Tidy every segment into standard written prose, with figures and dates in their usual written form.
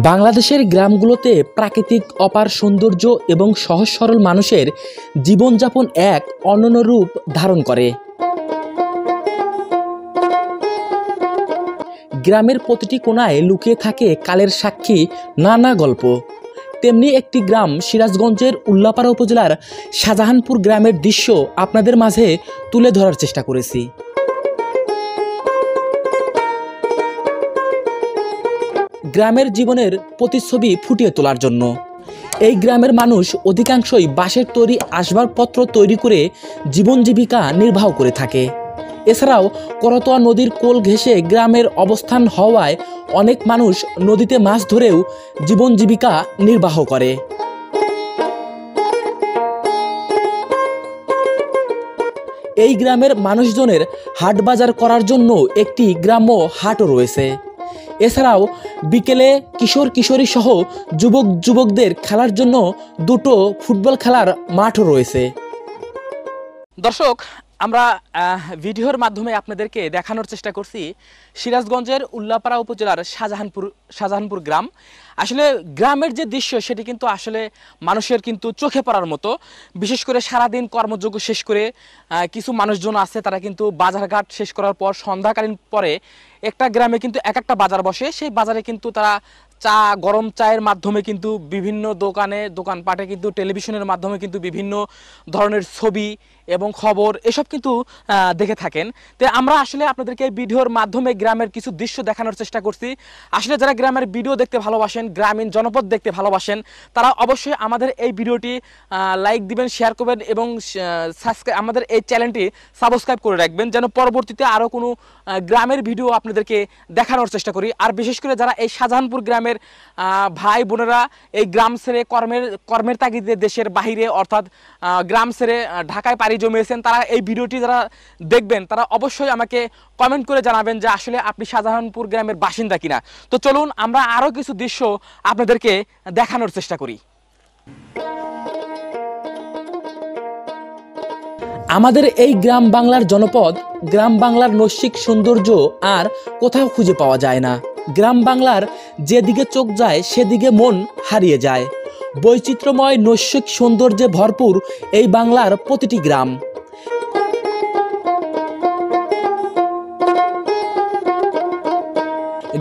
বাংলাদেশের গ্রামগুলোতে প্রাকৃতিক অপার সৌন্দর্য এবং সহজ সরল মানুষের জীবনযাপন এক অনন্য রূপ ধারণ করে। গ্রামের প্রতিটি কোণায় লুকিয়ে থাকে কালের সাক্ষী নানা গল্প। তেমনি একটি গ্রাম সিরাজগঞ্জের উল্লাপাড়া উপজেলার শাহজাহানপুর গ্রামের দৃশ্য আপনাদের মাঝে তুলে ধরার চেষ্টা করেছি। গ্রামের জীবনের প্রতিচ্ছবি ফুটিয়ে তোলার জন্য এই গ্রামের মানুষ অধিকাংশই বাঁশের তৈরি আসবাবপত্র তৈরি করে জীবন জীবিকা নির্বাহ করে থাকে। এছাড়াও করতোয়া নদীর কোল ঘেঁষে গ্রামের অবস্থান হওয়ায় অনেক মানুষ নদীতে মাছ ধরেও জীবন জীবিকা নির্বাহ করে। এই গ্রামের মানুষজনের হাট বাজার করার জন্য একটি গ্রাম্য হাটও রয়েছে। এছাড়াও বিকেলে কিশোর কিশোরী সহ যুবক যুবকদের খেলার জন্য দুটো ফুটবল খেলার মাঠও রয়েছে। দর্শক, আমরা ভিডিওর মাধ্যমে আপনাদেরকে দেখানোর চেষ্টা করছি সিরাজগঞ্জের উল্লাপাড়া উপজেলার শাহজাহানপুর গ্রাম। আসলে গ্রামের যে দৃশ্য সেটি কিন্তু আসলে মানুষের কিন্তু চোখে পড়ার মতো। বিশেষ করে সারাদিন কর্মযোগ্য শেষ করে কিছু মানুষজন আছে, তারা কিন্তু বাজারঘাট শেষ করার পর সন্ধ্যাকালীন পরে একটা গ্রামে কিন্তু এক একটা বাজার বসে। সেই বাজারে কিন্তু তারা চা, গরম চায়ের মাধ্যমে কিন্তু বিভিন্ন দোকানপাটে কিন্তু টেলিভিশনের মাধ্যমে কিন্তু বিভিন্ন ধরনের ছবি এবং খবর এসব কিন্তু দেখে থাকেন। তো আমরা আসলে আপনাদেরকে এই ভিডিওর মাধ্যমে গ্রামের কিছু দৃশ্য দেখানোর চেষ্টা করছি। আসলে যারা গ্রামের ভিডিও দেখতে ভালোবাসেন, গ্রামীণ জনপদ দেখতে ভালোবাসেন, তারা অবশ্যই আমাদের এই ভিডিওটি লাইক দিবেন, শেয়ার করবেন এবং আমাদের এই চ্যানেলটি সাবস্ক্রাইব করে রাখবেন, যেন পরবর্তীতে আরও কোনো গ্রামের ভিডিও আপনাদেরকে দেখানোর চেষ্টা করি। আর বিশেষ করে যারা এই শাহজাহানপুর গ্রামের ভাই বোনেরা এই গ্রাম ছেড়ে কর্মের তাগিদে দেশের বাহিরে অর্থাৎ গ্রাম ছেড়ে ঢাকায় পাড়ি জমিয়েছেন, তারা এই ভিডিওটি যারা দেখবেন তারা অবশ্যই আমাকে কমেন্ট করে জানাবেন যে আসলে আপনি শাহজাহানপুর গ্রামের বাসিন্দা কিনা। তো চলুন আমরা আরও কিছু দৃশ্য আপনাদেরকে দেখানোর চেষ্টা করি। আমাদের এই গ্রাম বাংলার জনপদ, গ্রাম বাংলার নৈসিক সৌন্দর্য আর কোথাও খুঁজে পাওয়া যায় না। গ্রাম বাংলার যেদিকে চোখ যায় সেদিকে মন হারিয়ে যায়। বৈচিত্র্যময় নৈসিক সৌন্দর্যে ভরপুর এই বাংলার প্রতিটি গ্রাম।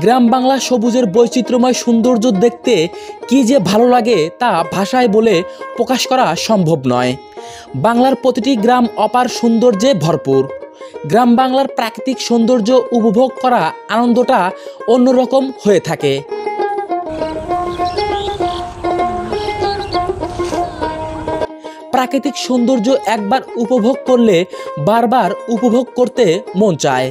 গ্রাম বাংলা সবুজের বৈচিত্র্যময় সৌন্দর্য দেখতে কি যে ভালো লাগে তা ভাষায় বলে প্রকাশ করা সম্ভব নয়। বাংলার প্রতিটি গ্রাম অপার সৌন্দর্যে ভরপুর। গ্রাম বাংলার প্রাকৃতিক সৌন্দর্য উপভোগ করা আনন্দটা অন্যরকম হয়ে থাকে। প্রাকৃতিক সৌন্দর্য একবার উপভোগ করলে বারবার উপভোগ করতে মন চায়।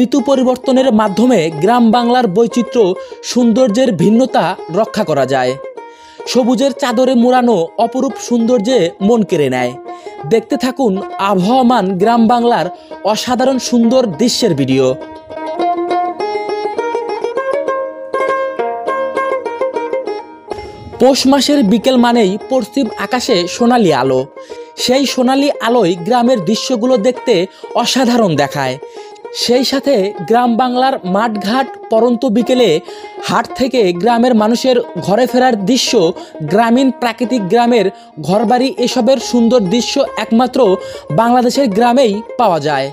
ঋতু পরিবর্তনের মাধ্যমে গ্রাম বাংলার বৈচিত্র্য সৌন্দর্যের ভিন্নতা রক্ষা করা যায়। সবুজের চাদরে মোড়ানো অপরূপ সৌন্দর্যে মন কেড়ে নেয়। দেখতে থাকুন আবহাওয়ামান গ্রাম বাংলার অসাধারণ সুন্দর দৃশ্যের ভিডিও। পৌষ মাসের বিকেল মানেই পশ্চিম আকাশে সোনালি আলো। সেই সোনালি আলোয় গ্রামের দৃশ্যগুলো দেখতে অসাধারণ দেখায়। সেই সাথে গ্রাম বাংলার মাঠঘাট পরন্ত বিকেলে হাট থেকে গ্রামের মানুষের ঘরে ফেরার দৃশ্য, গ্রামীণ প্রাকৃতিক গ্রামের ঘরবাড়ি এসবের সুন্দর দৃশ্য একমাত্র বাংলাদেশের গ্রামেই পাওয়া যায়।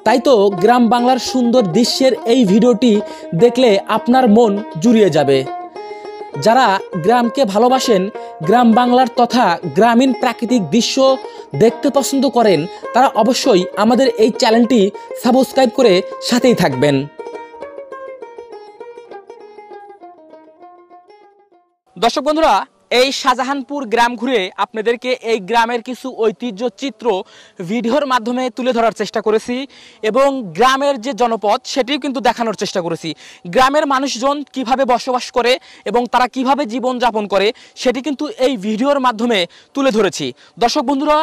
তাই তো গ্রাম বাংলার সুন্দর দৃশ্যের এই ভিডিওটি দেখলে আপনার মন জুড়িয়ে যাবে। যারা গ্রামকে ভালোবাসেন, গ্রাম বাংলার তথা গ্রামীণ প্রাকৃতিক দৃশ্য দেখতে পছন্দ করেন, তারা অবশ্যই আমাদের এই চ্যানেলটি সাবস্ক্রাইব করে সাথেই থাকবেন। দর্শক বন্ধুরা, এই শাহজাহানপুর গ্রাম ঘুরে আপনাদেরকে এই গ্রামের কিছু ঐতিহ্য চিত্র ভিডিওর মাধ্যমে তুলে ধরার চেষ্টা করেছি এবং গ্রামের যে জনপদ সেটিও কিন্তু দেখানোর চেষ্টা করেছি। গ্রামের মানুষজন কিভাবে বসবাস করে এবং তারা কিভাবে জীবনযাপন করে সেটি কিন্তু এই ভিডিওর মাধ্যমে তুলে ধরেছি। দর্শক বন্ধুরা,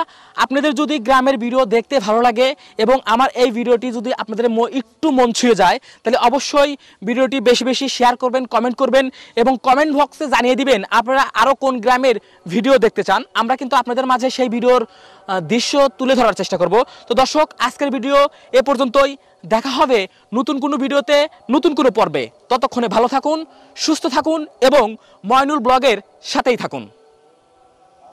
আপনাদের যদি গ্রামের ভিডিও দেখতে ভালো লাগে এবং আমার এই ভিডিওটি যদি আপনাদের একটু মন ছুঁয়ে যায়, তাহলে অবশ্যই ভিডিওটি বেশি বেশি শেয়ার করবেন, কমেন্ট করবেন এবং কমেন্ট বক্সে জানিয়ে দিবেন আপনারা আরও কোন গ্রামের ভিডিও দেখতে চান, আমরা কিন্তু আপনাদের মাঝে সেই ভিডিওর দৃশ্য তুলে ধরার চেষ্টা করব। তো দর্শক, আজকের ভিডিও এ পর্যন্তই। দেখা হবে নতুন কোনো ভিডিওতে, নতুন কোনো পর্বে। ততক্ষণে ভালো থাকুন, সুস্থ থাকুন এবং ময়নুল ব্লগের সাথেই থাকুন।